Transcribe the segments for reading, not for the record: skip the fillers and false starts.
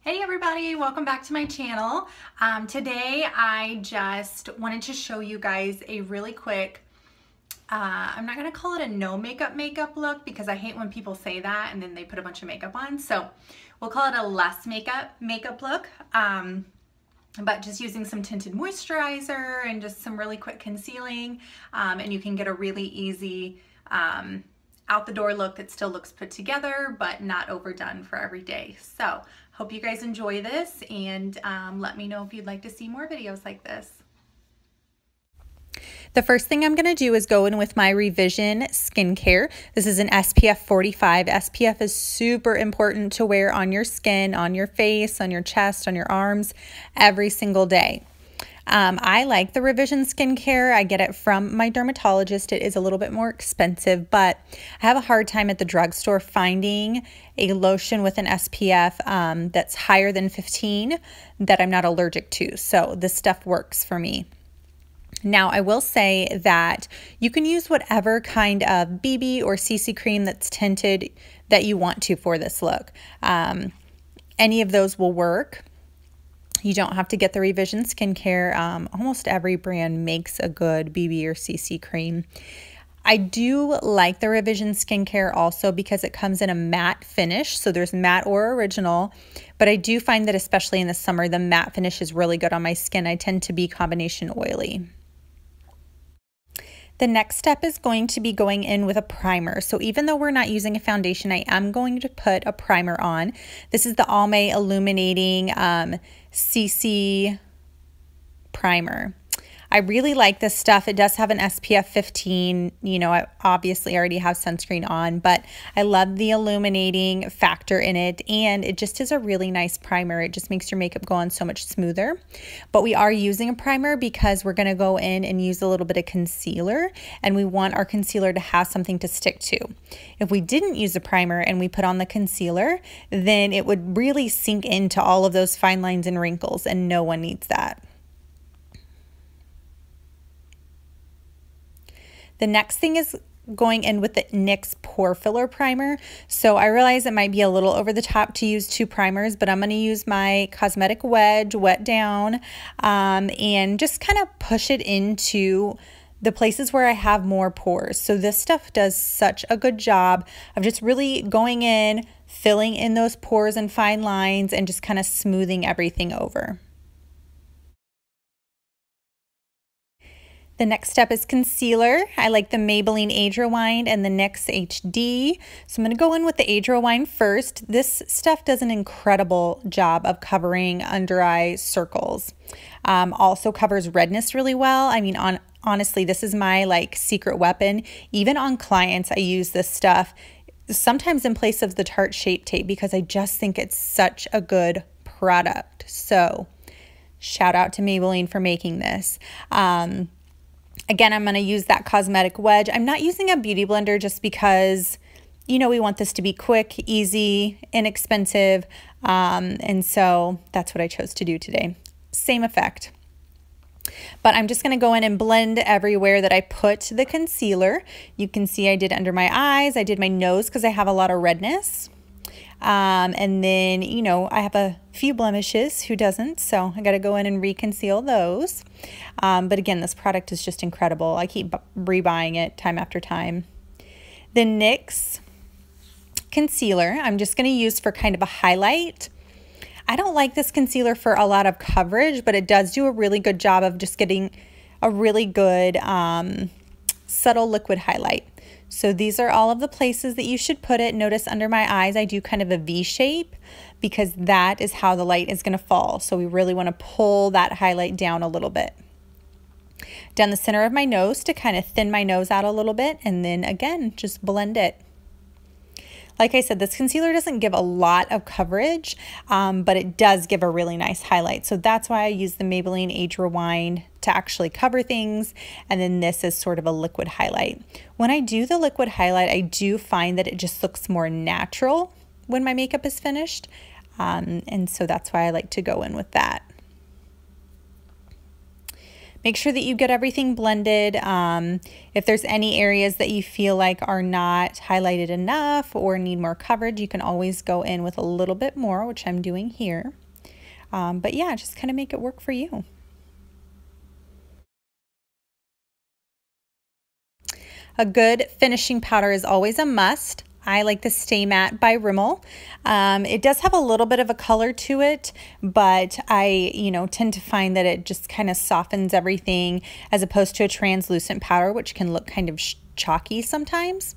Hey everybody, welcome back to my channel. Today I just wanted to show you guys a really quick, I'm not gonna call it a no makeup look because I hate when people say that and then they put a bunch of makeup on. So we'll call it a less makeup look, but just using some tinted moisturizer and just some really quick concealing, and you can get a really easy out the door look that still looks put together but not overdone for every day. So hope you guys enjoy this, and let me know if you'd like to see more videos like this. The first thing I'm going to do is go in with my Revision skincare. This is an SPF 45. SPF is super important to wear on your skin, on your face, on your chest, on your arms, every single day. I like the Revision skincare. I get it from my dermatologist. It is a little bit more expensive, but I have a hard time at the drugstore finding a lotion with an SPF that's higher than 15 that I'm not allergic to. So this stuff works for me. Now, I will say that you can use whatever kind of BB or CC cream that's tinted that you want to for this look. Any of those will work. You don't have to get the Revision skincare. Almost every brand makes a good BB or CC cream. I do like the Revision skincare also because it comes in a matte finish. So there's matte or original, but I do find that especially in the summer, the matte finish is really good on my skin. I tend to be combination oily. The next step is going to be going in with a primer. So even though we're not using a foundation, I am going to put a primer on. This is the Almay Illuminating CC primer. I really like this stuff. It does have an SPF 15. You know, I obviously already have sunscreen on, but I love the illuminating factor in it, and it just is a really nice primer. It just makes your makeup go on so much smoother. But we are using a primer because we're going to go in and use a little bit of concealer, and we want our concealer to have something to stick to. If we didn't use a primer and we put on the concealer, then it would really sink into all of those fine lines and wrinkles, and no one needs that. The next thing is going in with the NYX Pore Filler Primer. So I realize it might be a little over the top to use two primers, but I'm going to use my Cosmetic Wedge Wet Down and just kind of push it into the places where I have more pores. So this stuff does such a good job of just really going in, filling in those pores and fine lines, and just kind of smoothing everything over. The next step is concealer. I like the Maybelline Age Rewind and the NYX HD. So I'm going to go in with the Age Rewind first. This stuff does an incredible job of covering under eye circles. Also covers redness really well. I mean, honestly, this is my secret weapon. Even on clients, I use this stuff sometimes in place of the Tarte Shape Tape because I just think it's such a good product. So shout out to Maybelline for making this. Again, I'm going to use that Cosmetic Wedge. I'm not using a beauty blender just because, you know, we want this to be quick, easy, inexpensive. And so that's what I chose to do today. Same effect. But I'm just going to go in and blend everywhere that I put the concealer. You can see I did under my eyes. I did my nose because I have a lot of redness. And then, you know, I have a few blemishes. Who doesn't? So I got to go in and reconceal those. But again, this product is just incredible. I keep rebuying it time after time. The NYX concealer, I'm just going to use for kind of a highlight. I don't like this concealer for a lot of coverage, but it does do a really good job of just getting a really good subtle liquid highlight. So these are all of the places that you should put it. Notice under my eyes, I do kind of a V shape because that is how the light is going to fall. So we really want to pull that highlight down a little bit. Down the center of my nose to kind of thin my nose out a little bit. And then again, just blend it. Like I said, this concealer doesn't give a lot of coverage, but it does give a really nice highlight. So that's why I use the Maybelline Age Rewind to actually cover things. And then this is sort of a liquid highlight. When I do the liquid highlight, I do find that it just looks more natural when my makeup is finished. And so that's why I like to go in with that. Make sure that you get everything blended. If there's any areas that you feel like are not highlighted enough or need more coverage, you can always go in with a little bit more, which I'm doing here. But yeah, just kind of make it work for you. A good finishing powder is always a must. I like the Stay Matte by Rimmel. It does have a little bit of a color to it, but I, tend to find that it just kind of softens everything as opposed to a translucent powder, which can look kind of chalky sometimes.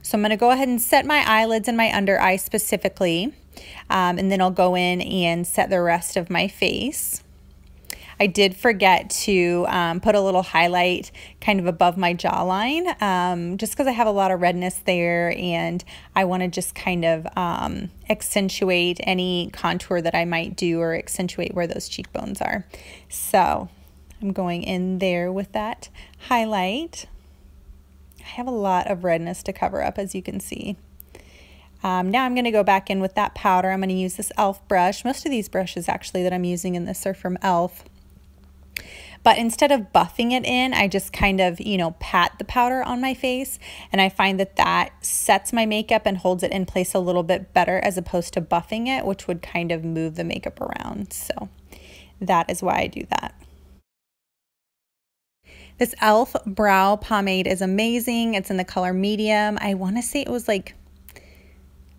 So I'm going to go ahead and set my eyelids and my under eye specifically, and then I'll go in and set the rest of my face. I did forget to put a little highlight kind of above my jawline, just because I have a lot of redness there and I want to just kind of accentuate any contour that I might do or accentuate where those cheekbones are. So I'm going in there with that highlight. I have a lot of redness to cover up, as you can see. Now I'm going to go back in with that powder. I'm going to use this e.l.f. brush. Most of these brushes actually that I'm using in this are from e.l.f. But instead of buffing it in, I just kind of, pat the powder on my face. And I find that that sets my makeup and holds it in place a little bit better as opposed to buffing it, which would kind of move the makeup around. So that is why I do that. This e.l.f. brow pomade is amazing. It's in the color medium. I want to say it was like,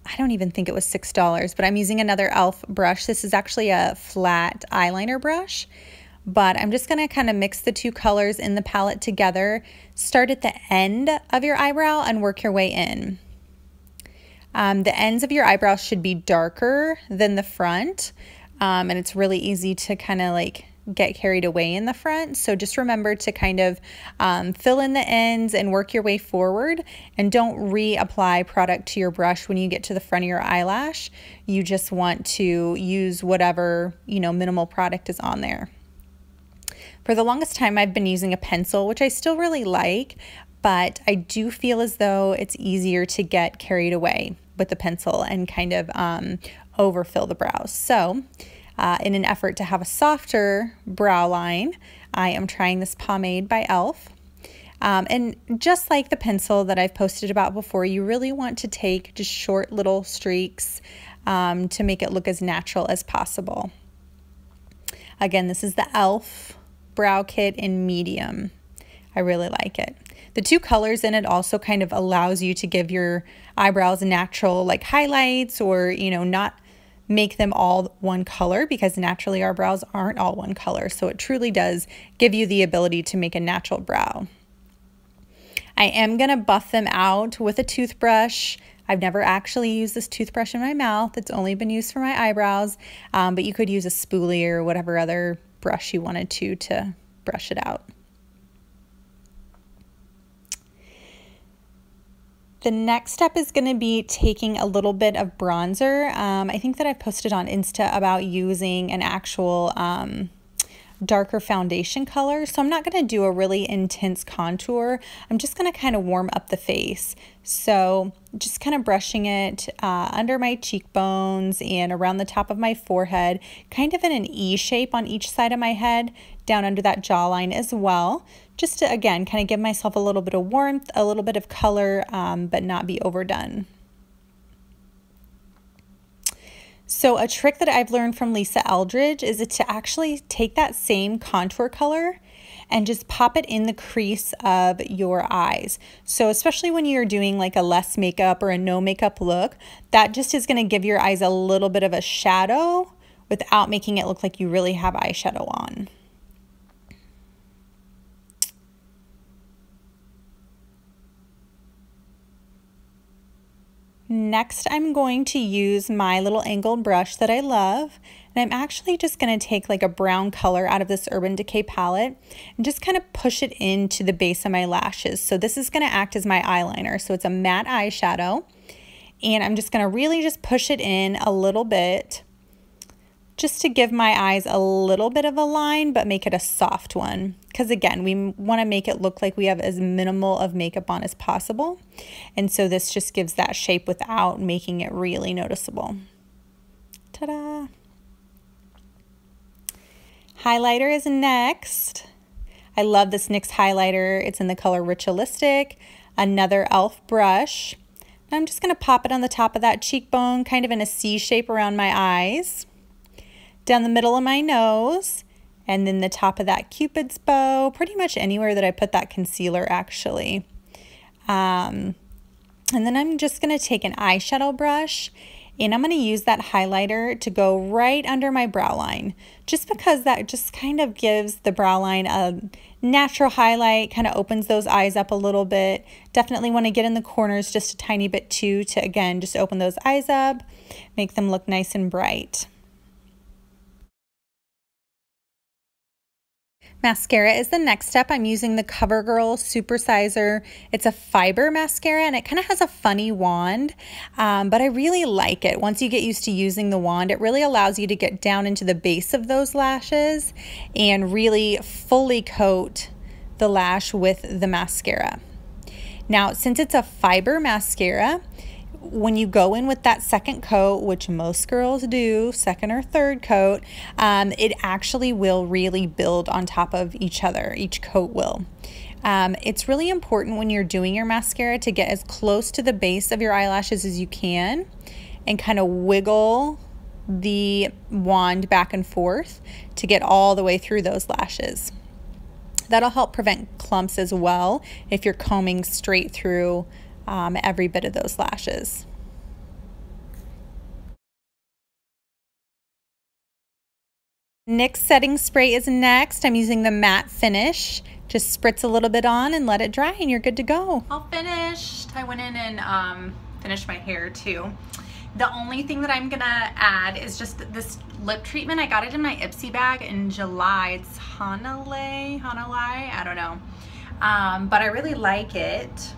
I don't even think it was $6, but I'm using another e.l.f. brush. This is actually a flat eyeliner brush. But I'm just going to kind of mix the two colors in the palette together. Start at the end of your eyebrow and work your way in. The ends of your eyebrows should be darker than the front. And it's really easy to kind of like get carried away in the front. So just remember to kind of fill in the ends and work your way forward. And don't reapply product to your brush when you get to the front of your eyelash. You just want to use whatever, minimal product is on there. For the longest time, I've been using a pencil, which I still really like, but I do feel as though it's easier to get carried away with the pencil and kind of overfill the brows. So in an effort to have a softer brow line, I am trying this pomade by e.l.f. And just like the pencil that I've posted about before, you really want to take just short little streaks to make it look as natural as possible. Again, this is the e.l.f. brow kit in medium. I really like it. The two colors in it also kind of allows you to give your eyebrows natural like highlights or, not make them all one color, because naturally our brows aren't all one color. So it truly does give you the ability to make a natural brow. I am going to buff them out with a toothbrush. I've never actually used this toothbrush in my mouth. It's only been used for my eyebrows, but you could use a spoolie or whatever other brush you wanted to brush it out. The next step is going to be taking a little bit of bronzer. I think that I posted on Insta about using an actual darker foundation color. So I'm not going to do a really intense contour. I'm just going to kind of warm up the face. So just kind of brushing it under my cheekbones and around the top of my forehead, kind of in an E shape on each side of my head, down under that jawline as well. Just to, again, kind of give myself a little bit of warmth, a little bit of color, but not be overdone. So a trick that I've learned from Lisa Eldridge is to actually take that same contour color and just pop it in the crease of your eyes. So especially when you're doing like a less makeup or a no makeup look, that just is going to give your eyes a little bit of a shadow without making it look like you really have eyeshadow on. Next, I'm going to use my little angled brush that I love, and I'm actually just going to take like a brown color out of this Urban Decay palette and just kind of push it into the base of my lashes. So this is going to act as my eyeliner. So it's a matte eyeshadow, and I'm just going to really just push it in a little bit just to give my eyes a little bit of a line, but make it a soft one. Because again, we want to make it look like we have as minimal of makeup on as possible. And so this just gives that shape without making it really noticeable. Ta-da! Highlighter is next. I love this NYX highlighter. It's in the color Ritualistic. Another e.l.f. brush. Now I'm just going to pop it on the top of that cheekbone, kind of in a C shape around my eyes. Down the middle of my nose, and then the top of that Cupid's bow, pretty much anywhere that I put that concealer actually. And then I'm just going to take an eyeshadow brush, and I'm going to use that highlighter to go right under my brow line, just because that just kind of gives the brow line a natural highlight, kind of opens those eyes up a little bit. Definitely want to get in the corners just a tiny bit too, to again just open those eyes up, make them look nice and bright. Mascara is the next step. I'm using the CoverGirl Supersizer. It's a fiber mascara and it kind of has a funny wand, but I really like it. Once you get used to using the wand, it really allows you to get down into the base of those lashes and really fully coat the lash with the mascara. Now, since it's a fiber mascara, when you go in with that second coat, which most girls do, second or third coat, it actually will really build on top of each other. Each coat will. It's really important when you're doing your mascara to get as close to the base of your eyelashes as you can and kind of wiggle the wand back and forth to get all the way through those lashes. That'll help prevent clumps as well if you're combing straight through every bit of those lashes. NYX setting spray is next. I'm using the matte finish. Just spritz a little bit on and let it dry and you're good to go. All finished. I went in and finished my hair too. The only thing that I'm gonna add is just this lip treatment. I got it in my Ipsy bag in July. It's Hanalei, I don't know. But I really like it.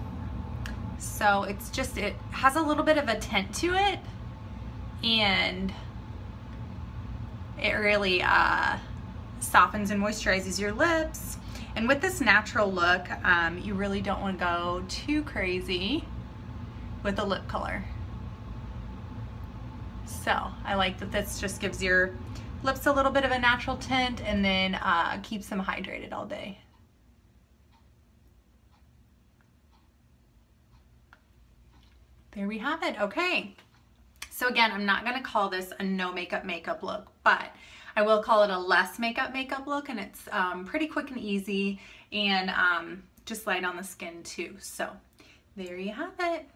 So it's just, it has a little bit of a tint to it, and it really softens and moisturizes your lips. And with this natural look, you really don't want to go too crazy with the lip color. So I like that this just gives your lips a little bit of a natural tint and then keeps them hydrated all day. There we have it. Okay. So again, I'm not going to call this a no makeup look, but I will call it a less makeup look, and it's pretty quick and easy and just light on the skin too. So there you have it.